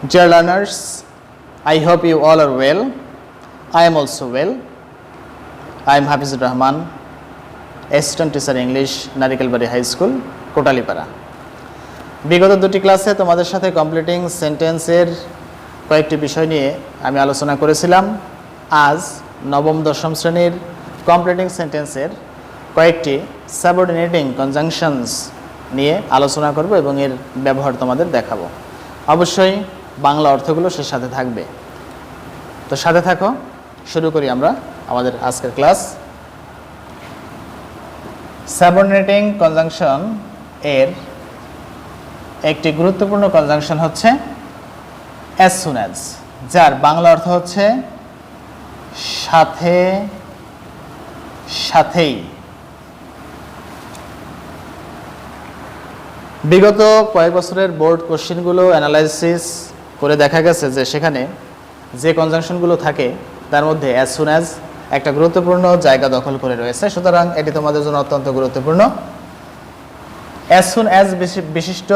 Dear learners, I hope you all are well. I am also well. I am Hafizur Rahman, Assistant Teacher English, Narikalbari High School, Kotalipara. বিগত দুটি ক্লাসে তোমাদের সাথে completing সেন্টেন্সের কয়েকটি বিষয় নিয়ে আমি আলোচনা করেছিলাম। আজ নবম দশম শ্রেণীর কমপ্লিটিং সেন্টেন্সের কয়েকটি সাবঅর্ডিনেটিং কনজাংশনস নিয়ে আলোচনা করব এবং এর ব্যবহার তোমাদের দেখাবো। অবশ্যই বাংলা অর্থগুলো সে সাথে থাকবে। তো সাথে থাকো, শুরু করি আমরা আমাদের আজকের ক্লাস। সাবঅর্ডিনেটিং কনজাংশন এর একটি গুরুত্বপূর্ণ কনজাংশন হচ্ছে as soon as, যার বাংলা অর্থ হচ্ছে সাথে সাথেই। বিগত কয়েক বছরের বোর্ড কোশ্চেনগুলো অ্যানালাইসিস করে দেখা গেছে যে সেখানে যে কনজাংশনগুলো থাকে তার মধ্যে as soon as একটা গুরুত্বপূর্ণ জায়গা দখল করে রয়েছে। সুতরাং এটি তোমাদের জন্য অত্যন্ত গুরুত্বপূর্ণ। as soon as বিশিষ্ট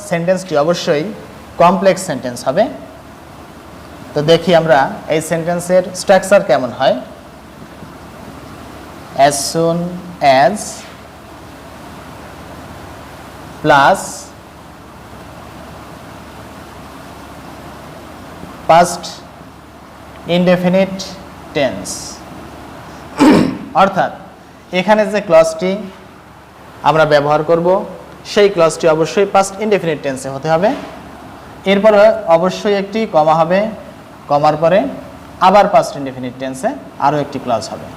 সেন্টেন্সটি অবশ্যই কমপ্লেক্স সেন্টেন্স হবে। তো দেখি আমরা এই সেন্টেন্সের স্ট্রাকচার কেমন হয়। as soon as plus past indefinite tense, অর্থাৎ এখানে যে ক্লজটি আমরা ব্যবহার করব সেই ক্লজটি অবশ্যই পাস্ট ইনডেফিনিট টেন্সে হতে হবে। এরপরে অবশ্যই একটি কমা হবে, কমার পরে আবার পাস্ট ইনডেফিনিট টেন্সে আরও একটি ক্লজ হবে।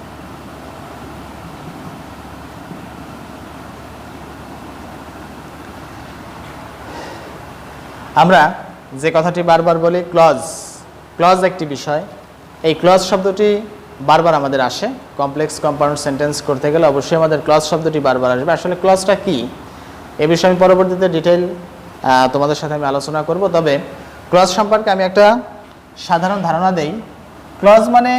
আমরা যে কথাটি বারবার বলি ক্লজ একটি বিষয়। এই ক্লজ শব্দটি বারবার আমাদের আসে। কমপ্লেক্স কম্পাউন্ড সেন্টেন্স করতে গেলে অবশ্যই আমাদের ক্লজ শব্দটি বারবার আসবে। আসলে ক্লজটা কি এ বিষয়ে আমি পরবর্তীতে ডিটেইল তোমাদের সাথে আমি আলোচনা করব। তবে ক্লজ সম্পর্কে আমি একটা সাধারণ ধারণা দেই। ক্লজ মানে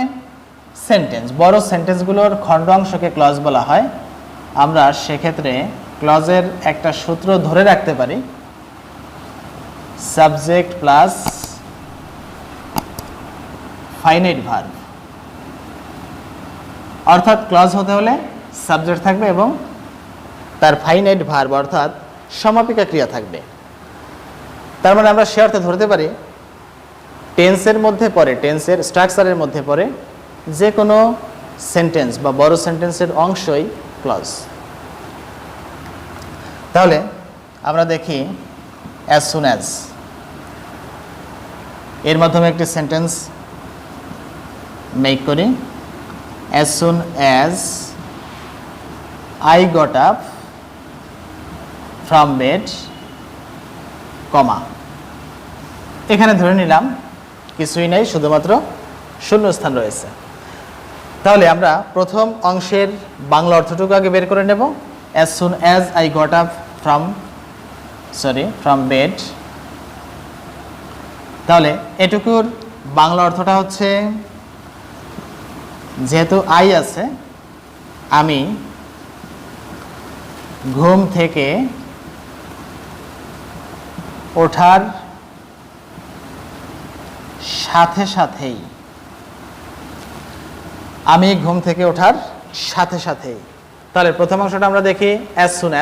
সেন্টেন্স, বড় সেন্টেন্সগুলোর খণ্ড অংশকে ক্লজ বলা হয়। আমরা সেক্ষেত্রে ক্লজের একটা সূত্র ধরে রাখতে পারি, সাবজেক্ট প্লাস ফাইনাইট ভার্ব। অর্থাৎ ক্লজ হতে হলে সাবজেক্ট থাকবে এবং তার ফাইনাইট ভার্ব অর্থাৎ সমাপিকা ক্রিয়া থাকবে। তার মানে আমরা সে অর্থে ধরতে পারি টেন্সের মধ্যে পড়ে, টেন্সের স্ট্রাকচারের মধ্যে পড়ে যে কোনো সেন্টেন্স বা বড় সেন্টেন্সের অংশই ক্লজ। তাহলে আমরা দেখি as soon as এর মাধ্যমে একটি সেন্টেন্স মেক করি। as soon as I got up from bed, কমা। এখানে ধরে নিলাম কিছুই নাই, শুধুমাত্র শূন্যস্থান রয়েছে। তাহলে আমরা প্রথম অংশের বাংলা অর্থটুকু আগে বের করে নেব। as soon as I got up from bed, তাহলে এটুকুর বাংলা অর্থটা হচ্ছে যেহেতু আই আছে, আমি ঘুম থেকে ওঠার সাথে সাথেই, আমি ঘুম থেকে ওঠার সাথে সাথেই। তাহলে প্রথম অংশটা আমরা দেখি as soon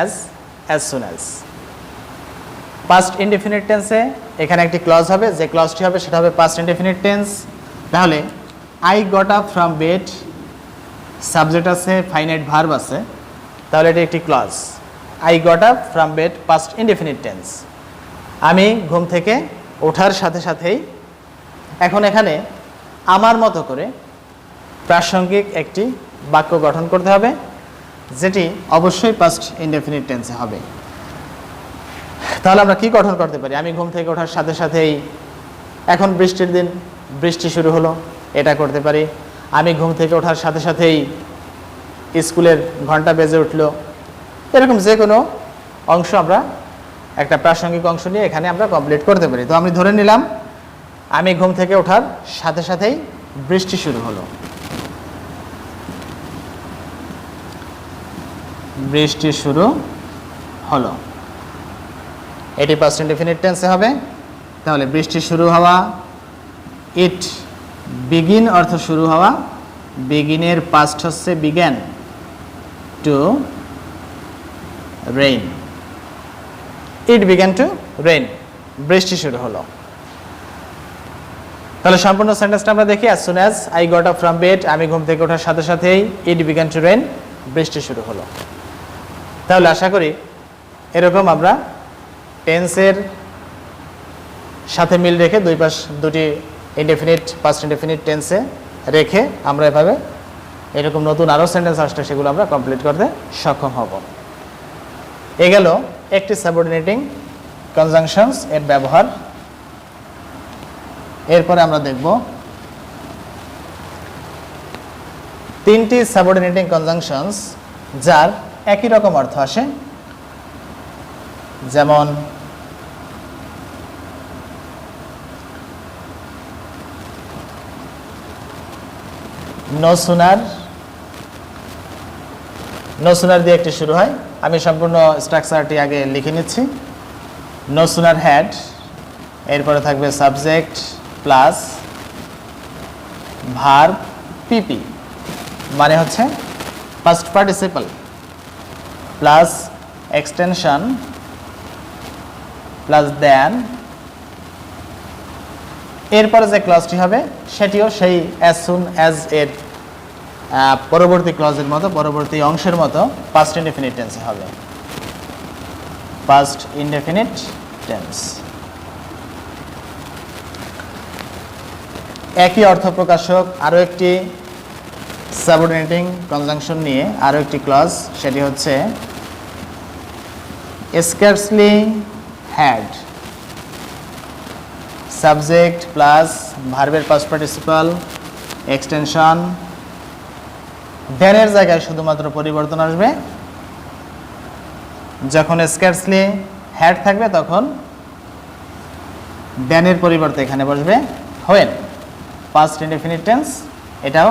as past indefinite টেন্সে এখানে একটি ক্লজ হবে, যে ক্লজটি হবে সেটা হবে পাস্ট ইনডেফিনিট টেন্স। তাহলে I got up from bed, subject আছে, ফাইনাইট ভার্ব আছে, তাহলে এটি একটি ক্লজ। I got up from bed past indefinite tense, আমি ঘুম থেকে ওঠার সাথে সাথেই। এখন এখানে আমার মতো করে প্রাসঙ্গিক একটি বাক্য গঠন করতে হবে, যেটি অবশ্যই পাস্ট ইনডেফিনিট টেন্সে হবে। তাহলে আমরা কি গঠন করতে পারি? আমি ঘুম থেকে ওঠার সাথে সাথেই, এখন বৃষ্টির দিন, বৃষ্টি শুরু হলো, এটা করতে পারি। আমি ঘুম থেকে ওঠার সাথে সাথেই স্কুলের ঘন্টা বেজে উঠলো। এরকম যে কোনো অংশ আমরা একটা প্রাসঙ্গিক অংশ নিয়ে এখানে আমরা কমপ্লিট করতে পারি। তো আমি ধরে নিলাম আমি ঘুম থেকে ওঠার সাথে সাথেই বৃষ্টি শুরু হলো। বৃষ্টি শুরু হলো, এটি পাস্ট ইনডেফিনিট টেন্সে হবে। তাহলে বৃষ্টি শুরু হওয়া, ইট বিগিন অর্থ শুরু হওয়া, বিগিনের পাস্ট হচ্ছে began, to rain. It began to rain, বৃষ্টি শুরু হলো। তাহলে সম্পূর্ণ সেন্টেন্সটা আমরা দেখি। As soon as I got up from bed, আমি ঘুম থেকে ওঠার সাথে সাথেই ইট বিগ্যান টু রেইন, বৃষ্টি শুরু হলো। তাহলে আশা করি এরকম আমরা টেন্সের সাথে মিল রেখে দুটি ইনডেফিনিট পাস্ট ইনডেফিনিট টেন্সে রেখে আমরা এভাবে এরকম নতুন আরও সেন্টেন্স আসলে সেগুলো আমরা কমপ্লিট করতে সক্ষম হব। এ গেল একটি সাবঅর্ডিনেটিং কনজাংশনস এর ব্যবহার। এরপরে আমরা দেখব তিনটি সাবঅর্ডিনেটিং কনজাংশনস যার একই রকম অর্থ আসে, যেমন নো সুনার, নো সুনার দিয়ে একটি শুরু হয়। আমি সম্পূর্ণ স্ট্রাকচারটি আগে লিখে নিচ্ছি। নো সুনার হ্যাড, এরপরে থাকবে সাবজেক্ট প্লাস ভার্ব পিপি, মানে হচ্ছে first participle plus extension plus then. এরপরে যে ক্লজটি হবে সেটিও সেই অ্যাজ সুন অ্যাজ এর পরবর্তী ক্লজের মতো, পরবর্তী অংশের মতো পাস্ট ইনডেফিনিট টেন্সে হবে, পাস্ট ইনডেফিনিট টেন্স। একই অর্থ প্রকাশক আরও একটি সাবঅর্ডিনেটিং কনজাংশন নিয়ে আরও একটি ক্লজ, সেটি হচ্ছে স্কার্সলি হ্যাড, সাবজেক্ট প্লাস ভার্বের পাস্ট পার্টিসিপাল এক্সটেনশন, দেনের জায়গায় শুধুমাত্র পরিবর্তন আসবে। যখন স্কার্সলি হ্যাড থাকবে তখন দেনের পরিবর্তে এখানে বসবে হোয়েন, পাস্ট ইনডেফিনিট টেন্স, এটাও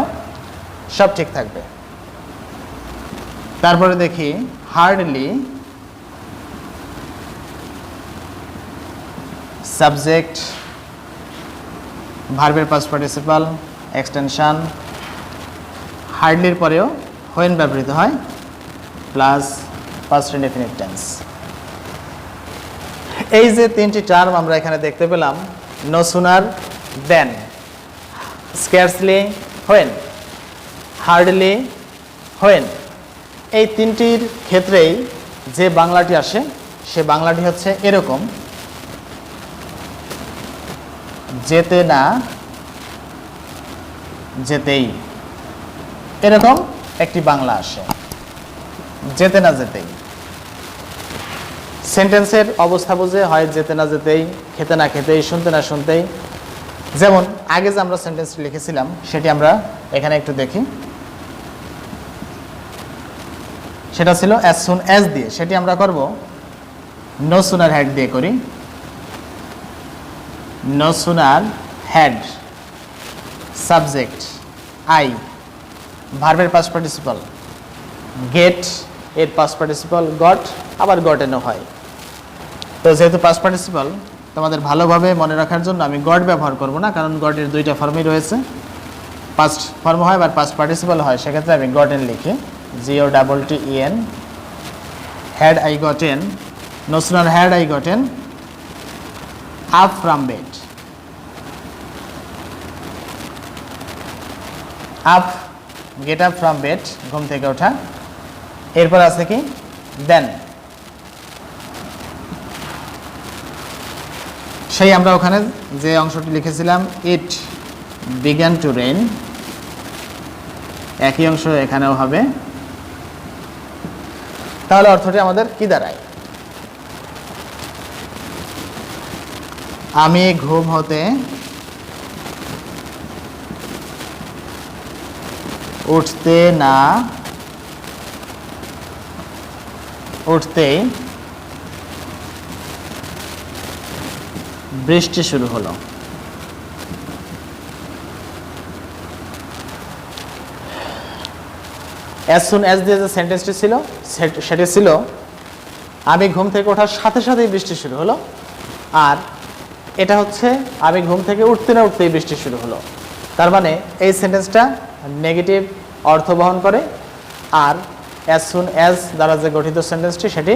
সব ঠিক থাকবে। তারপরে দেখি হার্ডলি, সাবজেক্ট ভার্বের পাস্ট পার্টিসিপাল এক্সটেনশন, হার্ডলির পরেও হোয়েন ব্যবহৃত হয় প্লাস পাস্ট ইনডেফিনিট টেন্স। এই যে তিনটি টার্ম আমরা এখানে দেখতে পেলাম, no sooner then, scarcely when, hardly when, এই তিনটির ক্ষেত্রেই যে বাংলাটি আসে সে বাংলাটি হচ্ছে এরকম, যেতে না যেতেই, এরকম একটি বাংলা আসে, যেতে না যেতেই। সেন্টেন্সের অবস্থা বুঝে হয় যেতে না যেতেই, খেতে না খেতেই, শুনতে না শুনতেই। যেমন আগে যে আমরা সেন্টেন্সটি লিখেছিলাম সেটি আমরা এখানে একটু দেখি। সেটা ছিল অ্যাজ সুন অ্যাজ দিয়ে, সেটি আমরা করব নো সুনার হ্যাড দিয়ে করি। No sooner had, subject I, ভার্বের পাস্ট পার্টিসিপাল গেট, এর পাস্ট পার্টিসিপাল গট, আবার গটেনও হয়। তো যেহেতু পাস্ট পার্টিসিপাল তোমাদের ভালোভাবে মনে রাখার জন্য আমি গট ব্যবহার করব না, কারণ গটের দুইটা ফর্মই রয়েছে, পাস্ট ফর্ম হয় আবার পাস্ট পার্টিসিপাল হয়, সেক্ষেত্রে আমি গটেন লিখি, GOTTEN, had I gotten, no sooner had I gotten up from bed, up get up from bed, ঘুম থেকে ওঠা। এরপর আছে কি দেন, সেই আমরা ওখানে যে অংশটি লিখেছিলাম ইট বিগ্যান টু রেইন, একই অংশ এখানেও হবে। তাহলে অর্থটি আমাদের কি দাঁড়ায়? আমি ঘুম হতে উঠতে না উঠতেই বৃষ্টি শুরু হলো। অ্যাজ সুন অ্যাজ দিয়ে যে সেন্টেন্সটি ছিল সেটি ছিল আমি ঘুম থেকে ওঠার সাথে সাথেই বৃষ্টি শুরু হলো। আর এটা হচ্ছে আমি ঘুম থেকে উঠতে না উঠতেই বৃষ্টি শুরু হলো। তার মানে এই সেন্টেন্সটা নেগেটিভ অর্থ বহন করে, আর অ্যাজ সুন অ্যাজ দ্বারা যে গঠিত সেন্টেন্সটি সেটি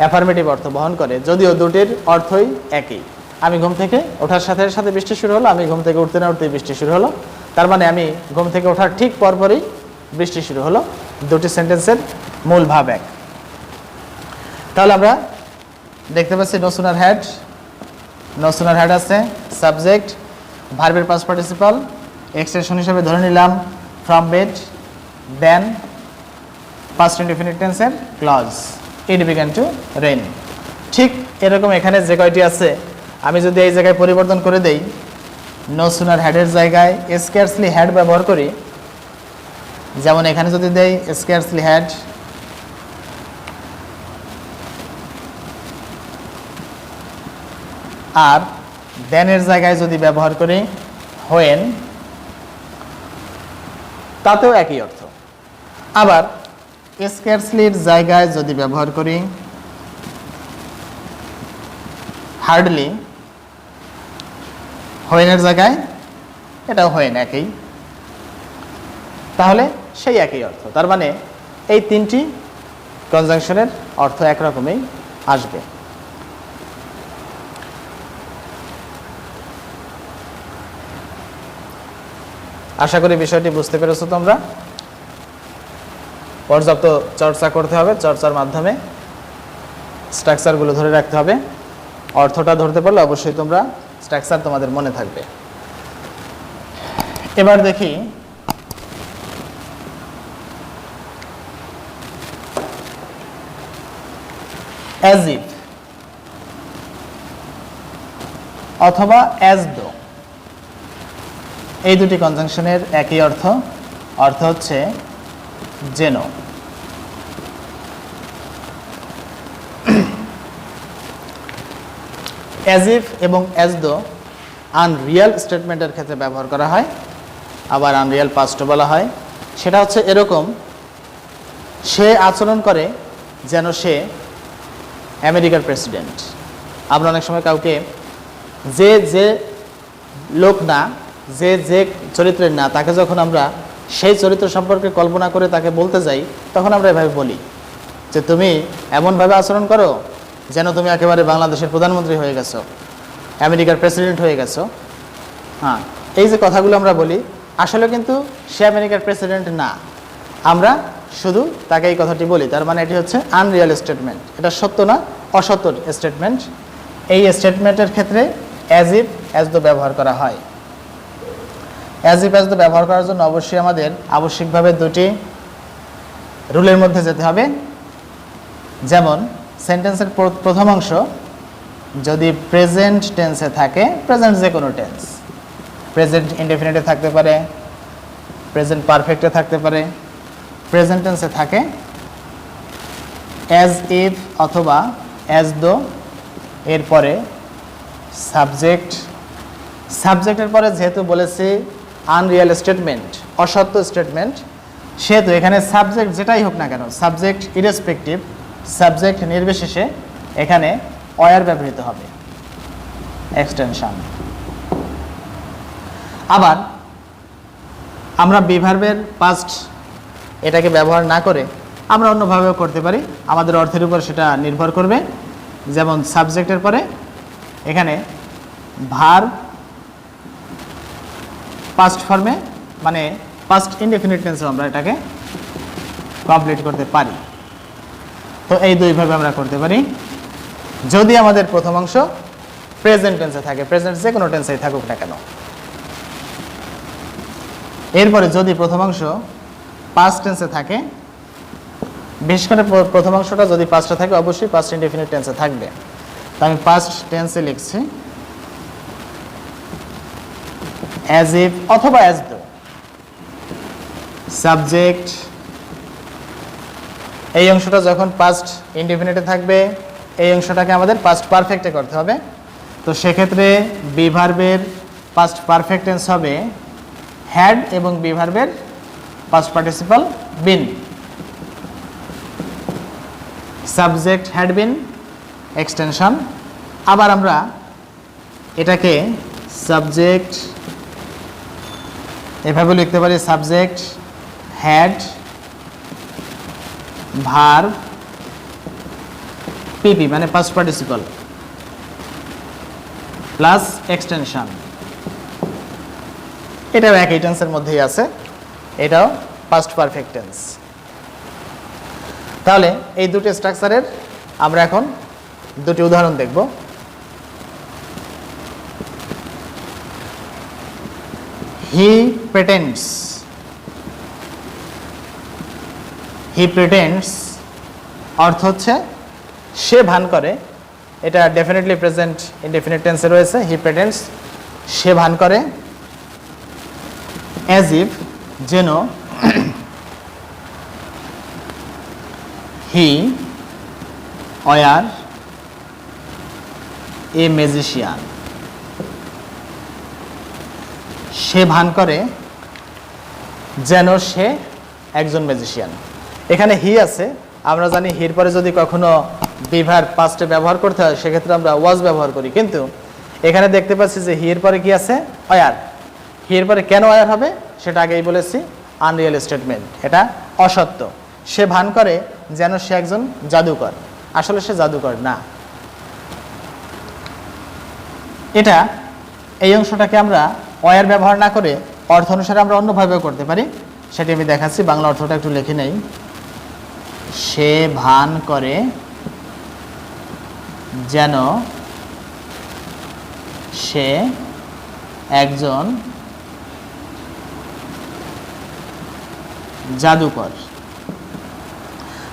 অ্যাফার্মেটিভ অর্থ বহন করে, যদিও দুটির অর্থই একই। আমি ঘুম থেকে ওঠার সাথে সাথে বৃষ্টি শুরু হলো, আমি ঘুম থেকে উঠতে না উঠতেই বৃষ্টি শুরু হলো। তার মানে আমি ঘুম থেকে ওঠার ঠিক পরপরই বৃষ্টি শুরু হলো। দুটি সেন্টেন্সের মূল ভাব এক। তাহলে আমরা দেখতে পাচ্ছি নো সুনার হ্যাড আছে, সাবজেক্ট, ভার্বের পাস্ট পার্টিসিপাল, এক্সটেনশন হিসেবে ধরে নিলাম from bed, then past indefinite টেন্সের clause, it began to rain. ঠিক এরকম এখানে যে কয়টি আছে আমি যদি এই জায়গায় পরিবর্তন করে দেই, নো সুনার হ্যাডের জায়গায় স্কার্সলি হ্যাড ব্যবহার করি, যেমন এখানে যদি দেই স্কার্সলি হ্যাড, আর দেনের জায়গায় যদি ব্যবহার করি হোয়েন, তাতেও একই অর্থ। আবার স্কার্সলির জায়গায় যদি ব্যবহার করি হার্ডলি, হোয়েনের জায়গায় এটাও হোয়েন, একই, তাহলে সেই একই অর্থ। তার মানে এই তিনটি কনজাংশনের অর্থ একরকমই আসবে। আশা করি বিষয়টি বুঝতে পেরেছো তোমরা। পর্যাপ্ত চর্চা করতে হবে, চর্চার মাধ্যমে স্ট্রাকচারগুলো ধরে রাখতে হবে। অর্থটা ধরতে পারলে অবশ্যই তোমরা স্ট্রাকচার তোমাদের মনে থাকবে। এবার দেখি অ্যাজ ইফ অথবা অ্যাজ দো, এই দুটি কনজাংশনের একই অর্থ হচ্ছে যেন। অ্যাজ ইফ এবং অ্যাজ দো আনরিয়াল স্টেটমেন্টের ক্ষেত্রে ব্যবহার করা হয়, আবার আনরিয়াল পাস্টও বলা হয়। সেটা হচ্ছে এরকম, সে আচরণ করে যেন সে আমেরিকার প্রেসিডেন্ট। আমরা অনেক সময় কাউকে যে লোক না, যে চরিত্রের না, তাকে যখন আমরা সেই চরিত্র সম্পর্কে কল্পনা করে তাকে বলতে যাই, তখন আমরা এভাবে বলি যে তুমি এমনভাবে আচরণ করো যেন তুমি একেবারে বাংলাদেশের প্রধানমন্ত্রী হয়ে গেছো, আমেরিকার প্রেসিডেন্ট হয়ে গেছো। হ্যাঁ, এই যে কথাগুলো আমরা বলি, আসলে কিন্তু সে আমেরিকার প্রেসিডেন্ট না, আমরা শুধু তাকে এই কথাটি বলি। তার মানে এটি হচ্ছে আনরিয়াল স্টেটমেন্ট, এটা সত্য না, অসত্য স্টেটমেন্ট। এই স্টেটমেন্টের ক্ষেত্রে অ্যাজ ইফ অ্যাজ দো ব্যবহার করা হয়। অ্যাজ ইফ অ্যাজ দো ব্যবহার করার জন্য অবশ্যই আমাদের আবশ্যিকভাবে দুটি রুলের মধ্যে যেতে হবে। যেমন সেন্টেন্সের প্রথম অংশ যদি প্রেজেন্ট টেন্সে থাকে, প্রেজেন্ট যে কোনো টেন্স, প্রেজেন্ট ইনডেফিনিটে থাকতে পারে, প্রেজেন্ট পারফেক্টে থাকতে পারে, প্রেজেন্ট টেন্সে থাকে অ্যাজ ইফ অথবা অ্যাজ দো, এরপরে সাবজেক্ট, সাবজেক্টের পরে যেহেতু বলেছি আনরিয়াল স্টেটমেন্ট, অসত্য স্টেটমেন্ট, সেহেতু এখানে সাবজেক্ট যেটাই হোক না কেন, সাবজেক্ট ইরেসপেক্টিভ, সাবজেক্ট নির্বিশেষে এখানে ওয়ার ব্যবহৃত হবে, এক্সটেনশন। আবার আমরা বি ভার্বের পাস্ট এটাকে ব্যবহার না করে আমরা অন্যভাবেও করতে পারি, আমাদের অর্থের উপর সেটা নির্ভর করবে। যেমন সাবজেক্টের পরে এখানে ভার্ব পাস্ট ফর্মে, মানে পাস্ট ইনডেফিনিট টেন্সে আমরা এটাকে কমপ্লিট করতে পারি। তো এই দুইভাবে আমরা করতে পারি, যদি আমাদের প্রথম অংশ প্রেজেন্ট টেন্সে থাকে, প্রেজেন্ট যে কোনো টেন্সেই থাকুক না কেন। এরপরে যদি প্রথম অংশ পাস্ট টেন্সে থাকে, বিশেষ করে প্রথম অংশটা যদি পাস্টে থাকে, অবশ্যই পাস্ট ইনডেফিনিট টেন্সে থাকবে। তো আমি পাস্ট টেন্সে লিখছি অ্যাজ ইফ অথবা অ্যাজ দো, সাবজেক্ট, এই অংশটা যখন পাস্ট ইনডেফিনিটে থাকবে, এই অংশটাকে আমাদের পাস্ট পারফেক্টে করতে হবে। তো সেক্ষেত্রে বি ভার্বের পাস্ট পারফেক্ট টেন্স হবে হ্যাড এবং বি ভার্বের past participle been, subject had been, extension. আবার আমরা এটাকে সাবজেক্ট এভাবে লিখতে পারি, সাবজেক্ট হ্যাড ভার্ব পিপি মানে পাস্ট পার্টিসিপল প্লাস এক্সটেনশন। এটাও একই টেন্সের মধ্যেই আছে, এটাও পাস্ট পারফেক্ট টেন্স। তাহলে এই দুটি স্ট্রাকচারের আমরা এখন দুটি উদাহরণ দেখব। হি প্রিটেন্ডস, হি প্রিটেন্ডস অর্থ হচ্ছে সে ভান করে, এটা ডেফিনেটলি প্রেজেন্ট ইনডেফিনিট টেন্সে রয়েছে। হি প্রিটেন্ডস সে ভান করে, অ্যাজ ইফ যেন, হি ওয়ার এ ম্যাজিশিয়ান, সে ভান করে যেন সে একজন ম্যাজিশিয়ান। এখানে হি আছে, আমরা জানি হির পরে যদি কখনো বিভার পাস্টে ব্যবহার করতে হয় সেক্ষেত্রে আমরা ওয়াজ ব্যবহার করি, কিন্তু এখানে দেখতে পাচ্ছি যে হির পরে কি আছে, ওয়ার। হির পরে কেন ওয়ার হবে সেটা আগেই বলেছি, আনরিয়েল স্টেটমেন্ট, এটা অসত্য। সে ভান করে যেন সে একজন জাদুকর, আসলে সে জাদুকর না। এটা এই অংশটাকে আমরা ওয়ার ব্যবহার না করে অর্থ অনুসারে আমরা অন্যভাবেও করতে পারি, সেটি আমি দেখাচ্ছি। বাংলা অর্থটা একটু লিখে নেই। সে ভান করে যেন সে একজন জাদুকর।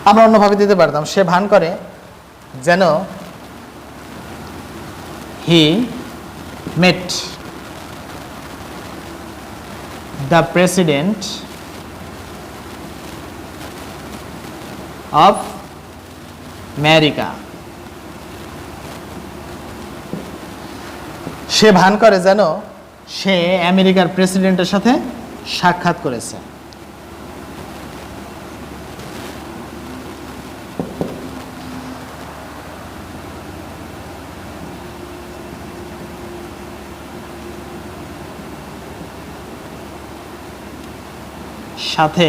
আমরা অন্যভাবে দিতে পারতাম, সে ভান করে যেন he met the president of America. সে ভান করে যেন সে আমেরিকার প্রেসিডেন্টের সাথে সাক্ষাৎ করেছে। সাথে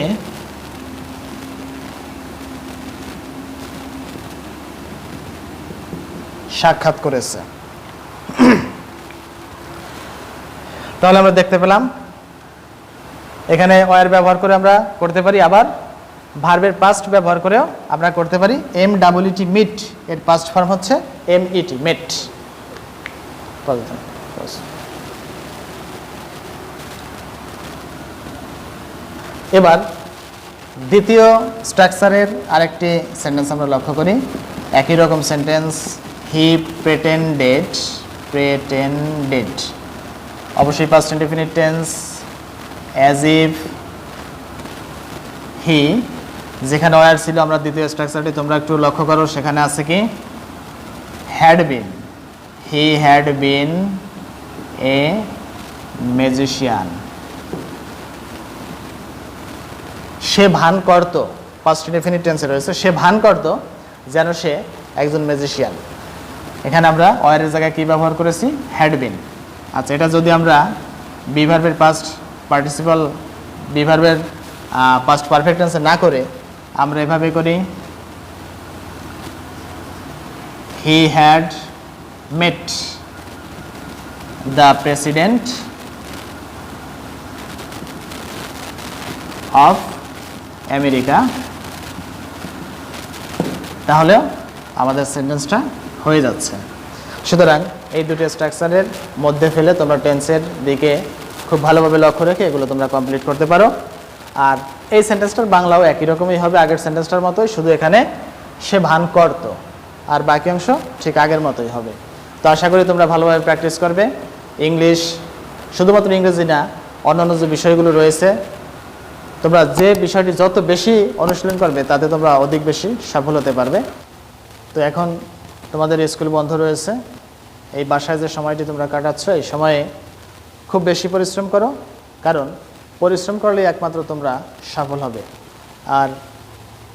সাক্ষাৎ করেছে। তাহলে আমরা দেখতে পেলাম এখানে ওয়ার ব্যবহার করে আমরা করতে পারি, আবার ভার্বের পাস্ট ব্যবহার করেও আমরা করতে পারি। MWT মিট এর পাস্ট ফর্ম হচ্ছে MET মেট। এবার দ্বিতীয় স্ট্রাকচারের আরেকটি সেন্টেন্স আমরা লক্ষ্য করি, একই রকম সেন্টেন্স। হি প্রেটেন্ডেড, প্রেটেন্ডেড অবশ্যই past indefinite tense. As if, he যেখানে ওয়ার ছিল আমরা দ্বিতীয় স্ট্রাকচারটি তোমরা একটু লক্ষ্য করো, সেখানে আছে কি had been, he had been a magician. সে ভান করত, পাস্ট ইনডেফিনিট টেন্সে রয়েছে, সে ভান করত যেন সে একজন ম্যাজিশিয়ান। এখানে আমরা ওয়ারের জায়গায় কি ব্যবহার করেছি, হ্যাড বিন। আচ্ছা, এটা যদি আমরা বিভার্বের পাস্ট পার্টিসিপাল, বিভার্বের পাস্ট পারফেক্ট টেন্সে না করে আমরা এভাবে করি, he had mate the president of America. তাহলে আমাদের সেন্টেন্সটা হয়ে যাচ্ছে। সুতরাং এই দুটো স্ট্রাকচারের মধ্যে ফেলে তোমরা টেন্সের দিকে খুব ভালোভাবে লক্ষ্য রেখে এগুলো তোমরা কমপ্লিট করতে পারো। আর এই সেন্টেন্সটার বাংলাও একই রকমই হবে, আগের সেন্টেন্সটার মতোই, শুধু এখানে সে ভান করত আর বাকি অংশ ঠিক আগের মতোই হবে। তো আশা করি তোমরা ভালোভাবে প্র্যাকটিস করবে। ইংলিশ, শুধুমাত্র ইংরেজি না, অন্যান্য যে বিষয়গুলো রয়েছে, তোমরা যে বিষয়টি যত বেশি অনুশীলন করবে তাতে তোমরা অধিক বেশি সফল হতে পারবে। তো এখন তোমাদের স্কুল বন্ধ রয়েছে, এই বাসায় যে সময়টি তোমরা কাটাচ্ছ এই সময়ে খুব বেশি পরিশ্রম করো, কারণ পরিশ্রম করলেই একমাত্র তোমরা সফল হবে। আর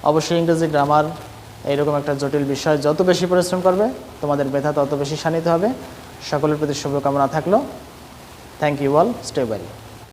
অবশ্যই ইংরেজি গ্রামার এইরকম একটা জটিল বিষয়, যত বেশি পরিশ্রম করবে তোমাদের মেধা তত বেশি শানিত হবে। সকলের প্রতি শুভকামনা থাকলো। Thank you all, stay well.